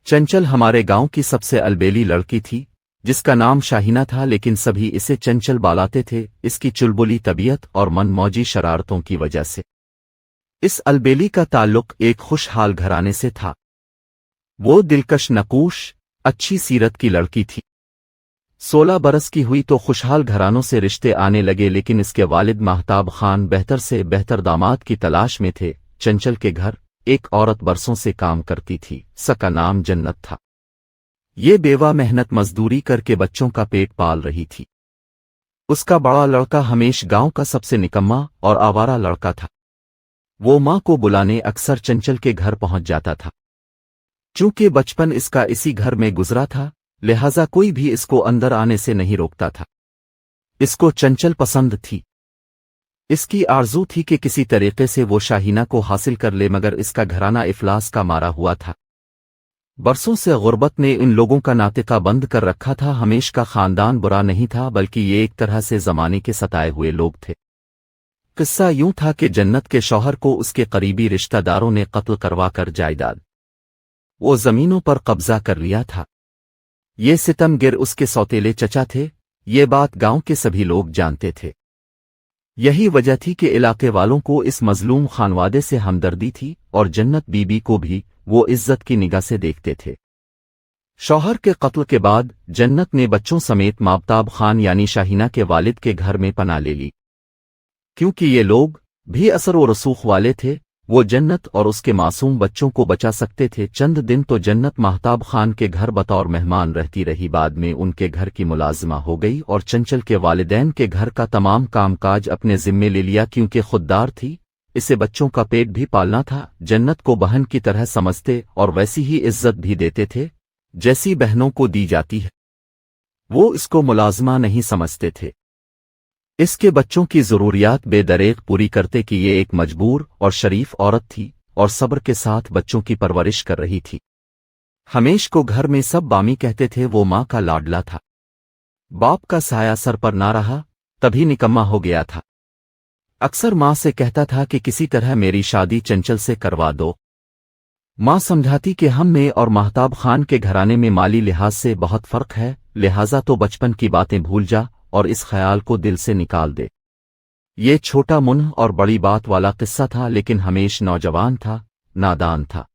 चंचल हमारे गांव की सबसे अलबेली लड़की थी, जिसका नाम शाहीना था, लेकिन सभी इसे चंचल बुलाते थे इसकी चुलबुली तबीयत और मनमौजी शरारतों की वजह से। इस अलबेली का ताल्लुक एक खुशहाल घराने से था। वो दिलकश, नकूश, अच्छी सीरत की लड़की थी। 16 बरस की हुई तो खुशहाल घरानों से रिश्ते आने लगे, लेकिन इसके वालिद महताब खान बेहतर से बेहतर दामाद की तलाश में थे। चंचल के घर एक औरत बरसों से काम करती थी, उसका नाम जन्नत था। ये बेवा मेहनत मजदूरी करके बच्चों का पेट पाल रही थी। उसका बड़ा लड़का हमेश गांव का सबसे निकम्मा और आवारा लड़का था। वो माँ को बुलाने अक्सर चंचल के घर पहुंच जाता था। चूंकि बचपन इसका इसी घर में गुजरा था, लिहाजा कोई भी इसको अंदर आने से नहीं रोकता था। इसको चंचल पसंद थी। इसकी आरज़ू थी कि किसी तरीके से वो शाहीना को हासिल कर ले, मगर इसका घराना इफलास का मारा हुआ था। बरसों से गुर्बत ने इन लोगों का नातिका बंद कर रखा था। हमेश का खानदान बुरा नहीं था, बल्कि ये एक तरह से जमाने के सताए हुए लोग थे। किस्सा यूं था कि जन्नत के शौहर को उसके करीबी रिश्तेदारों ने कत्ल करवा कर जायदाद वो जमीनों पर कब्जा कर लिया था। ये सितमगिर उसके सौतेले चचा थे। ये बात गांव के सभी लोग जानते थे। यही वजह थी कि इलाके वालों को इस मजलूम खानवादे से हमदर्दी थी, और जन्नत बीबी को भी वो इज्जत की निगाह से देखते थे। शौहर के कत्ल के बाद जन्नत ने बच्चों समेत महताब खान यानी शाहीना के वालिद के घर में पनाह ले ली। क्योंकि ये लोग भी असर व रसूख वाले थे, वो जन्नत और उसके मासूम बच्चों को बचा सकते थे। चंद दिन तो जन्नत महताब खान के घर बतौर मेहमान रहती रही। बाद में उनके घर की मुलाजिमा हो गई और चंचल के वालिदैन के घर का तमाम कामकाज अपने जिम्मे ले लिया। क्योंकि खुददार थी, इसे बच्चों का पेट भी पालना था। जन्नत को बहन की तरह समझते और वैसी ही इज्जत भी देते थे जैसी बहनों को दी जाती है। वो इसको मुलाजमा नहीं समझते थे। इसके बच्चों की ज़रूरियात बेदरेग पूरी करते कि ये एक मजबूर और शरीफ औरत थी और सब्र के साथ बच्चों की परवरिश कर रही थी। हमेश को घर में सब बामी कहते थे। वो माँ का लाडला था। बाप का साया सर पर ना रहा, तभी निकम्मा हो गया था। अक्सर माँ से कहता था कि किसी तरह मेरी शादी चंचल से करवा दो। माँ समझाती कि हम में और महताब खान के घराने में माली लिहाज से बहुत फर्क है, लिहाजा तो बचपन की बातें भूल जा और इस ख्याल को दिल से निकाल दे। ये छोटा मुन्ह और बड़ी बात वाला किस्सा था, लेकिन हमेश नौजवान था, नादान था।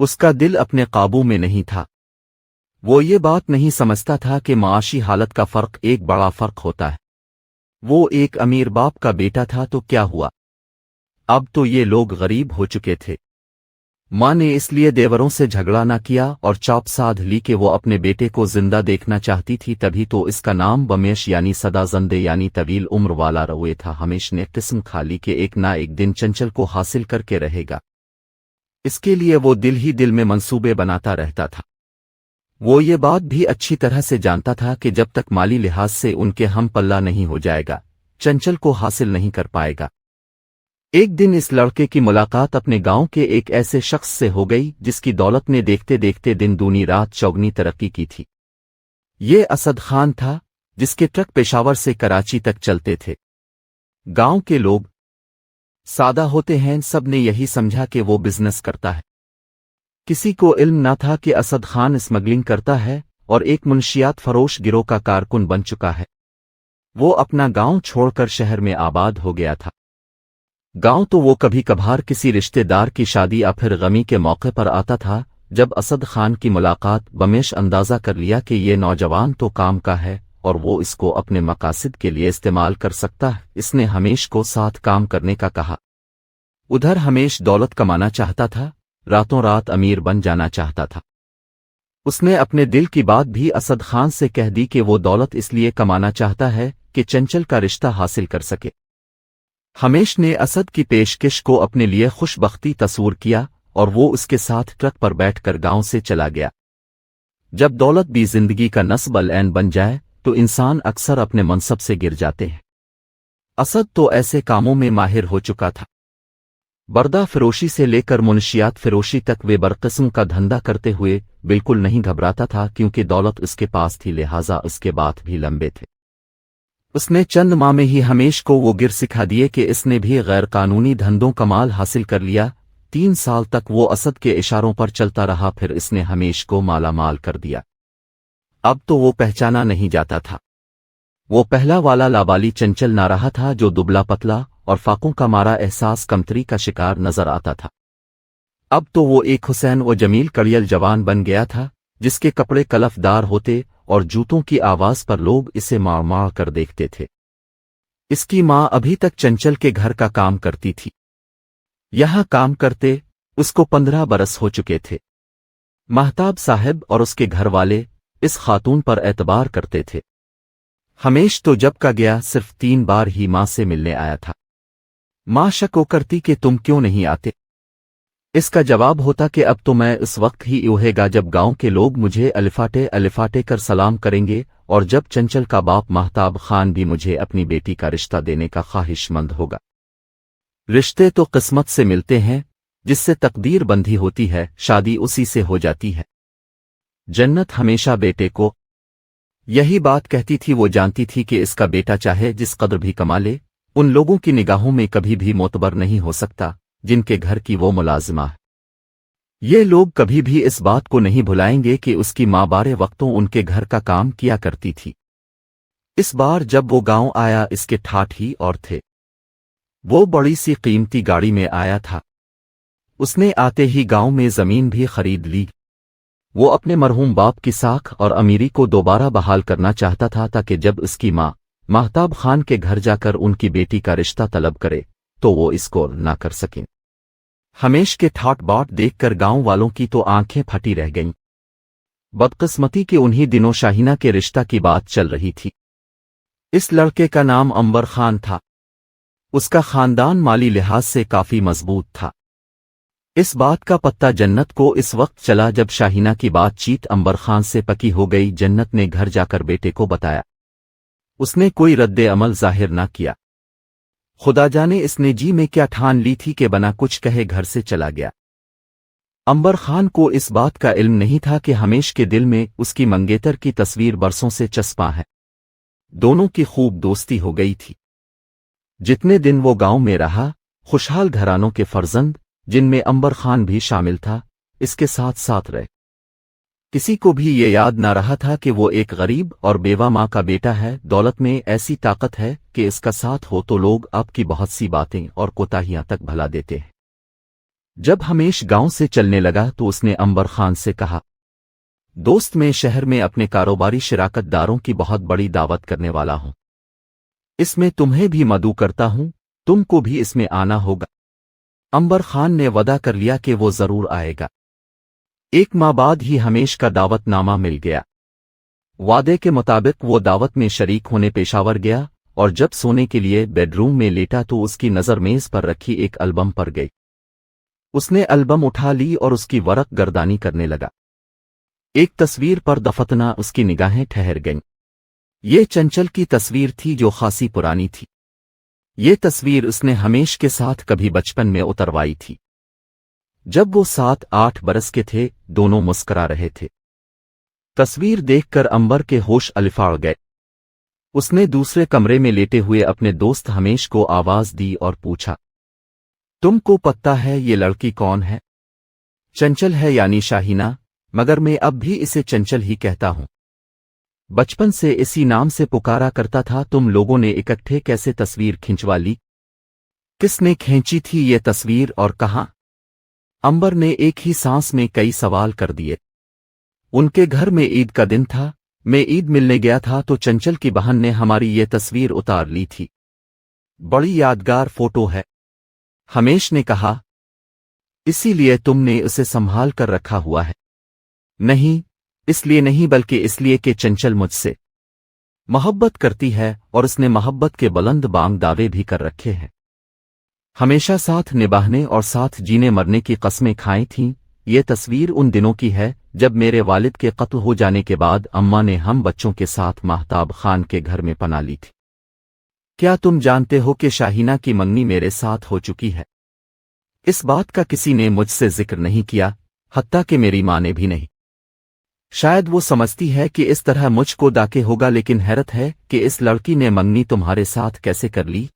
उसका दिल अपने काबू में नहीं था। वो ये बात नहीं समझता था कि माशी हालत का फर्क एक बड़ा फर्क होता है। वो एक अमीर बाप का बेटा था तो क्या हुआ, अब तो ये लोग गरीब हो चुके थे। माँ ने इसलिए देवरों से झगड़ा न किया और चौप साध ली कि वो अपने बेटे को जिंदा देखना चाहती थी। तभी तो इसका नाम बमेश यानी सदा ज़िंदे यानी तवील उम्र वाला रवे था। हमेश ने किस्म खा ली कि एक ना एक दिन चंचल को हासिल करके रहेगा। इसके लिए वो दिल ही दिल में मंसूबे बनाता रहता था। वो ये बात भी अच्छी तरह से जानता था कि जब तक माली लिहाज से उनके हम पल्ला नहीं हो जाएगा, चंचल को हासिल नहीं कर पाएगा। एक दिन इस लड़के की मुलाकात अपने गांव के एक ऐसे शख्स से हो गई जिसकी दौलत ने देखते देखते दिन दूनी रात चौगनी तरक्की की थी। ये असद खान था, जिसके ट्रक पेशावर से कराची तक चलते थे। गांव के लोग सादा होते हैं, सब ने यही समझा कि वो बिजनेस करता है। किसी को इल्म न था कि असद खान स्मगलिंग करता है और एक मुंशियात फरोश गिरोह का कारकुन बन चुका है। वो अपना गांव छोड़कर शहर में आबाद हो गया था। गांव तो वो कभी कभार किसी रिश्तेदार की शादी या फिर गमी के मौके पर आता था। जब असद खान की मुलाकात बमेश अंदाजा कर लिया कि ये नौजवान तो काम का है और वो इसको अपने मकासद के लिए इस्तेमाल कर सकता है, इसने हमेश को साथ काम करने का कहा। उधर हमेश दौलत कमाना चाहता था, रातों रात अमीर बन जाना चाहता था। उसने अपने दिल की बात भी असद खान से कह दी कि वो दौलत इसलिए कमाना चाहता है कि चंचल का रिश्ता हासिल कर सके। हमेश ने असद की पेशकश को अपने लिए खुशबख्ती तस्वूर किया और वो उसके साथ ट्रक पर बैठकर गांव से चला गया। जब दौलत भी जिंदगी का नस्ब अलऐन बन जाए तो इंसान अक्सर अपने मनसब से गिर जाते हैं। असद तो ऐसे कामों में माहिर हो चुका था। बर्दा फिरोशी से लेकर मुनशियात फिरोशी तक वे बरकिस्म का धंधा करते हुए बिल्कुल नहीं घबराता था, क्योंकि दौलत उसके पास थी, लिहाजा उसके बात भी लंबे थे। उसने चंद माह में ही हमेश को वो गिर सिखा दिए कि इसने भी गैर कानूनी धंधों का माल हासिल कर लिया 3 साल तक वो असद के इशारों पर चलता रहा। फिर इसने हमेश को माला माल कर दिया। अब तो वो पहचाना नहीं जाता था। वो पहला वाला लाबाली चंचल ना रहा था जो दुबला पतला और फाकों का मारा एहसास कमतरी का शिकार नजर आता था। अब तो वो एक हुसैन व जमील कड़ियल जवान बन गया था, जिसके कपड़े कलफदार होते और जूतों की आवाज पर लोग इसे मार मार कर देखते थे। इसकी माँ अभी तक चंचल के घर का काम करती थी। यहाँ काम करते उसको 15 बरस हो चुके थे। महताब साहब और उसके घर वाले इस खातून पर एतबार करते थे। हमेश तो जब का गया सिर्फ 3 बार ही माँ से मिलने आया था। माँ शक करती कि तुम क्यों नहीं आते। इसका जवाब होता कि अब तो मैं इस वक्त ही उहेगा जब गांव के लोग मुझे अलिफाटे अलिफाटे कर सलाम करेंगे, और जब चंचल का बाप महताब खान भी मुझे अपनी बेटी का रिश्ता देने का ख्वाहिशमंद होगा। रिश्ते तो किस्मत से मिलते हैं, जिससे तकदीर बंधी होती है, शादी उसी से हो जाती है। जन्नत हमेशा बेटे को। यही बात कहती थी। वो जानती थी कि इसका बेटा चाहे जिस कदर भी कमा ले, उन लोगों की निगाहों में कभी भी मोतबर नहीं हो सकता जिनके घर की वो मुलाजिमा है। ये लोग कभी भी इस बात को नहीं भुलाएंगे कि उसकी माँ बारे वक्तों उनके घर का काम किया करती थी। इस बार जब वो गांव आया, इसके ठाठ ही और थे। वो बड़ी सी कीमती गाड़ी में आया था। उसने आते ही गांव में जमीन भी खरीद ली। वो अपने मरहूम बाप की साख और अमीरी को दोबारा बहाल करना चाहता था, ताकि जब उसकी माँ महताब खान के घर जाकर उनकी बेटी का रिश्ता तलब करे तो वो इसको ना कर सकें। हमेश के ठाट बाट देखकर गांव वालों की तो आंखें फटी रह गईं। बदकिस्मती के उन्हीं दिनों शाहीना के रिश्ता की बात चल रही थी। इस लड़के का नाम अंबर खान था। उसका खानदान माली लिहाज से काफी मजबूत था। इस बात का पत्ता जन्नत को इस वक्त चला जब शाहीना की बातचीत अंबर खान से पकी हो गई। जन्नत ने घर जाकर बेटे को बताया। उसने कोई रद्दे अमल जाहिर न किया। खुदा जाने इसने जी में क्या ठान ली थी कि बना कुछ कहे घर से चला गया। अंबर खान को इस बात का इल्म नहीं था कि हमेश के दिल में उसकी मंगेतर की तस्वीर बरसों से चस्पा है। दोनों की खूब दोस्ती हो गई थी। जितने दिन वो गांव में रहा, खुशहाल घरानों के फर्जंद, जिनमें अंबर खान भी शामिल था, इसके साथ साथ रहे। किसी को भी ये याद ना रहा था कि वो एक गरीब और बेवा माँ का बेटा है। दौलत में ऐसी ताकत है कि इसका साथ हो तो लोग आपकी बहुत सी बातें और कोताहियां तक भला देते हैं। जब हमेश गांव से चलने लगा तो उसने अंबर खान से कहा, दोस्त, मैं शहर में अपने कारोबारी शिराकतदारों की बहुत बड़ी दावत करने वाला हूं। इसमें तुम्हें भी मदऊ करता हूं, तुमको भी इसमें आना होगा। अंबर खान ने वदा कर लिया कि वो जरूर आएगा। 1 माह बाद ही हमेश का दावतनामा मिल गया। वादे के मुताबिक वो दावत में शरीक होने पेशावर गया, और जब सोने के लिए बेडरूम में लेटा तो उसकी नजर मेज पर रखी एक एल्बम पर गई। उसने एल्बम उठा ली और उसकी वरक गर्दानी करने लगा। एक तस्वीर पर दफतना उसकी निगाहें ठहर गईं। ये चंचल की तस्वीर थी जो खासी पुरानी थी। ये तस्वीर उसने हमेश के साथ कभी बचपन में उतरवाई थी। जब वो 7-8 बरस के थे, दोनों मुस्करा रहे थे। तस्वीर देखकर अंबर के होश अलिफाड़ गए। उसने दूसरे कमरे में लेटे हुए अपने दोस्त हमेश को आवाज दी और पूछा, तुमको पता है ये लड़की कौन है? चंचल है, यानी शाहीना, मगर मैं अब भी इसे चंचल ही कहता हूं। बचपन से इसी नाम से पुकारा करता था। तुम लोगों ने इकट्ठे कैसे तस्वीर खिंचवा ली? किसने खींची थी ये तस्वीर और कहां? अंबर ने एक ही सांस में कई सवाल कर दिए। उनके घर में ईद का दिन था। मैं ईद मिलने गया था तो चंचल की बहन ने हमारी ये तस्वीर उतार ली थी। बड़ी यादगार फोटो है, हमेश ने कहा। इसीलिए तुमने उसे संभाल कर रखा हुआ है? नहीं, इसलिए नहीं, बल्कि इसलिए कि चंचल मुझसे मोहब्बत करती है और उसने मोहब्बत के बुलंद बांग दावे भी कर रखे हैं। हमेशा साथ निभाने और साथ जीने मरने की कस्में खाई थीं। ये तस्वीर उन दिनों की है जब मेरे वालिद के कत्ल हो जाने के बाद अम्मा ने हम बच्चों के साथ महताब खान के घर में पनाह ली थी। क्या तुम जानते हो कि शाहीना की मंगनी मेरे साथ हो चुकी है? इस बात का किसी ने मुझसे जिक्र नहीं किया, हत्ता कि मेरी माँ ने भी नहीं। शायद वो समझती है कि इस तरह मुझको दाके होगा, लेकिन हैरत है कि इस लड़की ने मंगनी तुम्हारे साथ कैसे कर ली?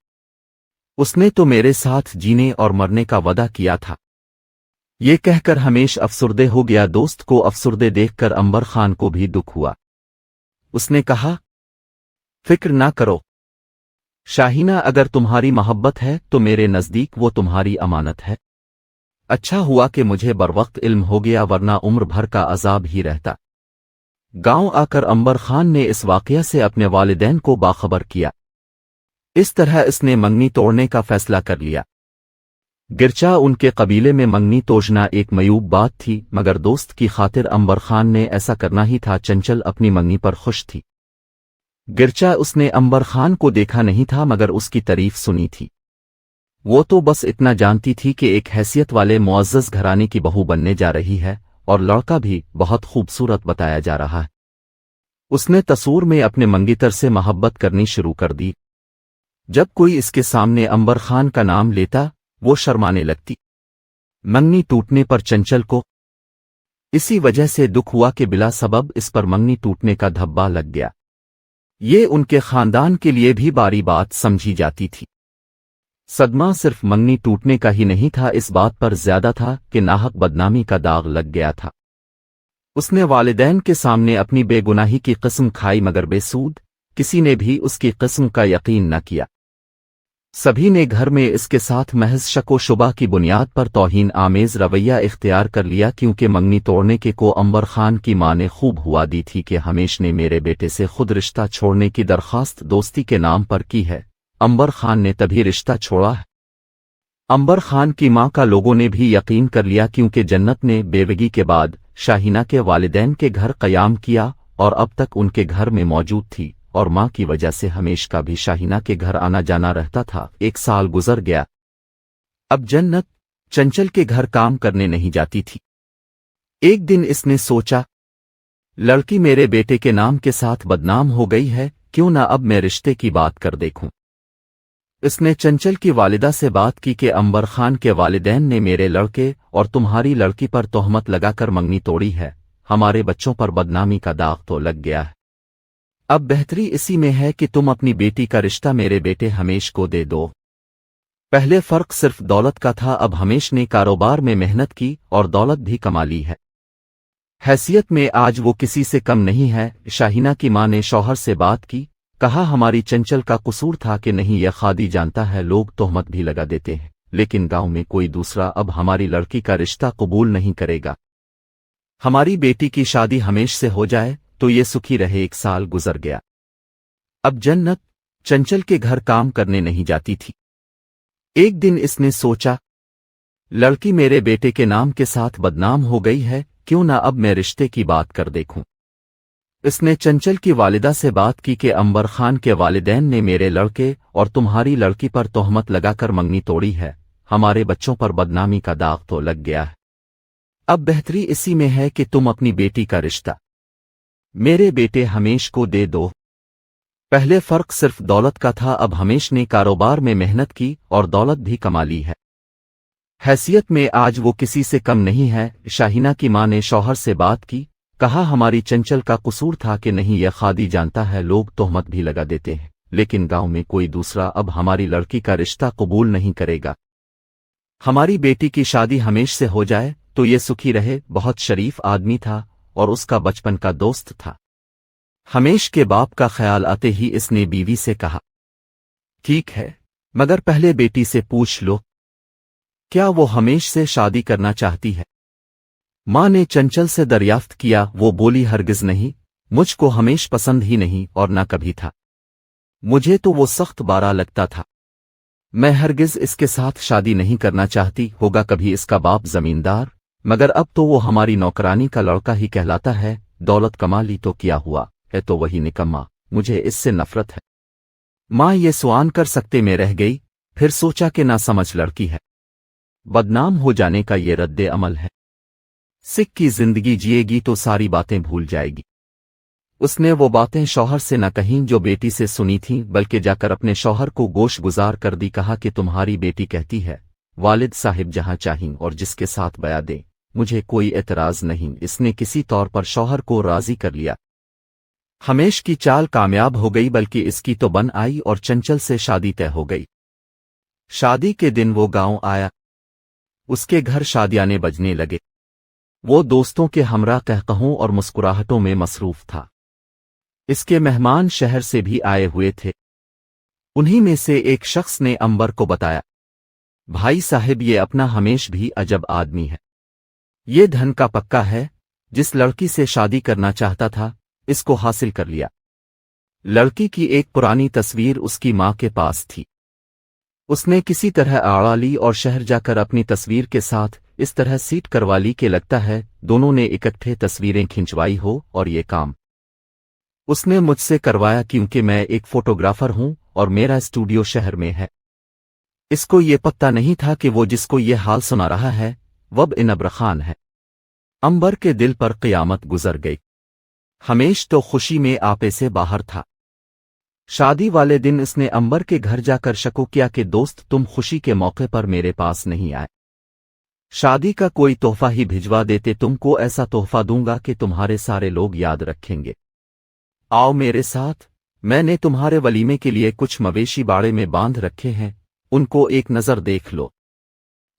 उसने तो मेरे साथ जीने और मरने का वदा किया था। ये कहकर हमेश अफसुर्दे हो गया। दोस्त को अफसुर्दे देखकर अंबर खान को भी दुख हुआ। उसने कहा, फिक्र ना करो शाहीना, अगर तुम्हारी मोहब्बत है तो मेरे नज़दीक वो तुम्हारी अमानत है। अच्छा हुआ कि मुझे बरवक्त इल्म हो गया, वरना उम्र भर का अजाब ही रहता। गांव आकर अंबर खान ने इस वाकया से अपने वालिदैन को बाखबर किया। इस तरह इसने मंगनी तोड़ने का फैसला कर लिया। गिरचा उनके कबीले में मंगनी तोड़ना एक मयूब बात थी, मगर दोस्त की खातिर अंबर खान ने ऐसा करना ही था। चंचल अपनी मंगनी पर खुश थी। गिरचा उसने अंबर खान को देखा नहीं था, मगर उसकी तारीफ सुनी थी। वो तो बस इतना जानती थी कि एक हैसियत वाले मुअज़्ज़ज़ घराने की बहू बनने जा रही है, और लड़का भी बहुत खूबसूरत बताया जा रहा है। उसने तसूर में अपने मंगीतर से मोहब्बत करनी शुरू कर दी। जब कोई इसके सामने अंबर खान का नाम लेता वो शर्माने लगती। मंगनी टूटने पर चंचल को इसी वजह से दुख हुआ कि बिला सबब इस पर मंगनी टूटने का धब्बा लग गया। ये उनके खानदान के लिए भी बारी बात समझी जाती थी। सदमा सिर्फ मंगनी टूटने का ही नहीं था, इस बात पर ज्यादा था कि नाहक बदनामी का दाग लग गया था। उसने वालिदैन के सामने अपनी बेगुनाही की कसम खाई, मगर बेसूद किसी ने भी उसकी कसम का यकीन न किया। सभी ने घर में इसके साथ महज शक व शुबा की बुनियाद पर तौहीन आमेज रवैया इख्तियार कर लिया, क्योंकि मंगनी तोड़ने के को अंबर खान की मां ने खूब हुआ दी थी कि हमेश ने मेरे बेटे से खुद रिश्ता छोड़ने की दरखास्त दोस्ती के नाम पर की है। अंबर खान ने तभी रिश्ता छोड़ा है। अंबर खान की मां का लोगों ने भी यकीन कर लिया, क्योंकि जन्नत ने बेवगी के बाद शाहीना के वालिदैन के घर कयाम किया और अब तक उनके घर में मौजूद थी, और मां की वजह से हमेश का भी शाहीना के घर आना जाना रहता था। 1 साल गुजर गया। अब जन्नत चंचल के घर काम करने नहीं जाती थी। एक दिन इसने सोचा, लड़की मेरे बेटे के नाम के साथ बदनाम हो गई है, क्यों ना अब मैं रिश्ते की बात कर देखूं। इसने चंचल की वालिदा से बात की कि अंबर खान के वालिदैन ने मेरे लड़के और तुम्हारी लड़की पर तोहमत लगाकर मंगनी तोड़ी है। हमारे बच्चों पर बदनामी का दाग तो लग गया है। अब बेहतरी इसी में है कि तुम अपनी बेटी का रिश्ता मेरे बेटे हमेश को दे दो। पहले फर्क सिर्फ दौलत का था, अब हमेश ने कारोबार में मेहनत की और दौलत भी कमा ली है। हैसियत में आज वो किसी से कम नहीं है। शाहीना की मां ने शौहर से बात की, कहा हमारी चंचल का कसूर था कि नहीं, यह खादी जानता है, लोग तोहमत भी लगा देते हैं, लेकिन गांव में कोई दूसरा अब हमारी लड़की का रिश्ता कबूल नहीं करेगा। हमारी बेटी की शादी हमेश से हो जाए तो ये सुखी रहे। 1 साल गुजर गया। अब जन्नत चंचल के घर काम करने नहीं जाती थी। एक दिन इसने सोचा, लड़की मेरे बेटे के नाम के साथ बदनाम हो गई है, क्यों ना अब मैं रिश्ते की बात कर देखूं। इसने चंचल की वालिदा से बात की कि अंबर खान के वालिदैन ने मेरे लड़के और तुम्हारी लड़की पर तोहमत लगाकर मंगनी तोड़ी है। हमारे बच्चों पर बदनामी का दाग तो लग गया है। अब बेहतरी इसी में है कि तुम अपनी बेटी का रिश्ता मेरे बेटे हमेश को दे दो। पहले फर्क सिर्फ दौलत का था, अब हमेश ने कारोबार में मेहनत की और दौलत भी कमा ली है। हैसियत में आज वो किसी से कम नहीं है। शाहीना की मां ने शौहर से बात की, कहा हमारी चंचल का कसूर था कि नहीं, यह खादी जानता है, लोग तोहमत भी लगा देते हैं, लेकिन गांव में कोई दूसरा अब हमारी लड़की का रिश्ता कबूल नहीं करेगा। हमारी बेटी की शादी हमेश से हो जाए तो ये सुखी रहे। बहुत शरीफ आदमी था और उसका बचपन का दोस्त था। हमेश के बाप का ख्याल आते ही इसने बीवी से कहा, ठीक है, मगर पहले बेटी से पूछ लो, क्या वो हमेश से शादी करना चाहती है। मां ने चंचल से दरियाफ्त किया। वो बोली, हरगिज नहीं, मुझको हमेश पसंद ही नहीं और ना कभी था। मुझे तो वो सख्त बारा लगता था। मैं हरगिज इसके साथ शादी नहीं करना चाहती। होगा कभी इसका बाप जमींदार, मगर अब तो वो हमारी नौकरानी का लड़का ही कहलाता है। दौलत कमा ली तो क्या हुआ, है तो वही निकम्मा, मुझे इससे नफरत है। मां ये सुआन कर सकते में रह गई, फिर सोचा कि ना समझ लड़की है, बदनाम हो जाने का ये रद्दे अमल है। सिख की जिंदगी जिएगी तो सारी बातें भूल जाएगी। उसने वो बातें शौहर से न कहीं जो बेटी से सुनी थीं, बल्कि जाकर अपने शौहर को गोश गुजार कर दी। कहा कि तुम्हारी बेटी कहती है, वालिद साहिब जहां चाहें और जिसके साथ बया दें, मुझे कोई एतराज नहीं। इसने किसी तौर पर शौहर को राजी कर लिया। हमेश की चाल कामयाब हो गई, बल्कि इसकी तो बन आई और चंचल से शादी तय हो गई। शादी के दिन वो गांव आया। اس کے گھر شادیانے بجنے لگے۔ وہ دوستوں کے ہمراہ قہقہوں اور مسکراہٹوں میں مصروف تھا۔ اس کے مہمان شہر سے بھی آئے ہوئے تھے۔ انہی میں سے ایک شخص نے امبر کو بتایا، بھائی صاحب یہ اپنا ہمیش بھی عجب آدمی ہے۔ یہ دھن کا پکا ہے، جس لڑکی سے شادی کرنا چاہتا تھا اس کو حاصل کر لیا۔ لڑکی کی ایک پرانی تصویر اس کی ماں کے پاس تھی۔ اس نے کسی طرح آڑا لی اور شہر جا کر اپنی تصویر کے ساتھ اس طرح سیٹ کروا لی کہ لگتا ہے دونوں نے اکٹھے تصویریں کھنچوائی ہو، اور یہ کام اس نے مجھ سے کروایا کیونکہ میں ایک فوٹوگرافر ہوں اور میرا اسٹوڈیو شہر میں ہے۔ اس کو یہ پتہ نہیں تھا کہ وہ جس کو یہ حال سنا رہا ہے وب انبر خان ہے۔ امبر کے دل پر قیامت گزر گئی۔ ہمیش تو خوشی میں آپے سے باہر تھا۔ شادی والے دن اس نے امبر کے گھر جا کر شکو کیا کہ دوست تم خوشی کے موقع پر میرے پاس نہیں آئے۔ شادی کا کوئی تحفہ ہی بھجوا دیتے، تم کو ایسا تحفہ دوں گا کہ تمہارے سارے لوگ یاد رکھیں گے۔ آؤ میرے ساتھ، میں نے تمہارے ولیمے کے لیے کچھ مویشی باڑے میں باندھ رکھے ہیں، ان کو ایک نظر دیکھ لو۔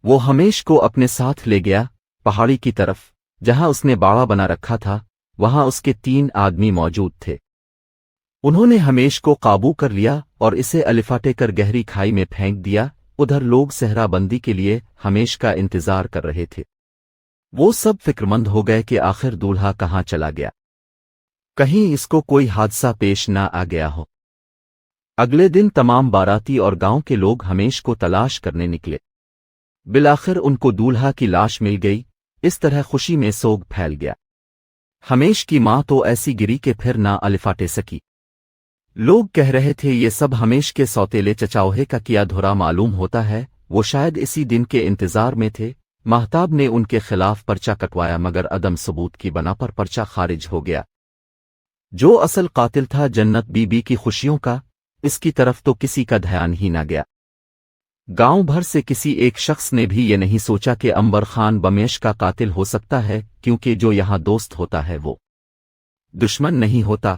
وہ ہمیش کو اپنے ساتھ لے گیا پہاڑی کی طرف، جہاں اس نے باڑا بنا رکھا تھا۔ وہاں اس کے 3 آدمی موجود تھے۔ انہوں نے ہمیش کو قابو کر لیا اور اسے الفاٹے کر گہری کھائی میں پھینک دیا۔ ادھر لوگ صحرا بندی کے لیے ہمیش کا انتظار کر رہے تھے۔ وہ سب فکرمند ہو گئے کہ آخر دولہا کہاں چلا گیا، کہیں اس کو کوئی حادثہ پیش نہ آ گیا ہو۔ اگلے دن تمام باراتی اور گاؤں کے لوگ ہمیش کو تلاش کرنے نکلے۔ بالآخر ان کو دولہا کی لاش مل گئی۔ اس طرح خوشی میں سوگ پھیل گیا۔ ہمیش کی ماں تو ایسی گری کہ پھر نہ الفاٹے سکی۔ لوگ کہہ رہے تھے یہ سب ہمیش کے سوتیلے چچاوہے کا کیا دھرا معلوم ہوتا ہے، وہ شاید اسی دن کے انتظار میں تھے۔ مہتاب نے ان کے خلاف پرچہ کٹوایا مگر عدم ثبوت کی بنا پر پرچہ خارج ہو گیا۔ جو اصل قاتل تھا جنت بی بی کی خوشیوں کا، اس کی طرف تو کسی کا دھیان ہی نہ گیا۔ گاؤں بھر سے کسی ایک شخص نے بھی یہ نہیں سوچا کہ امبر خان بمیش کا قاتل ہو سکتا ہے، کیونکہ جو یہاں دوست ہوتا ہے وہ دشمن نہیں ہوتا۔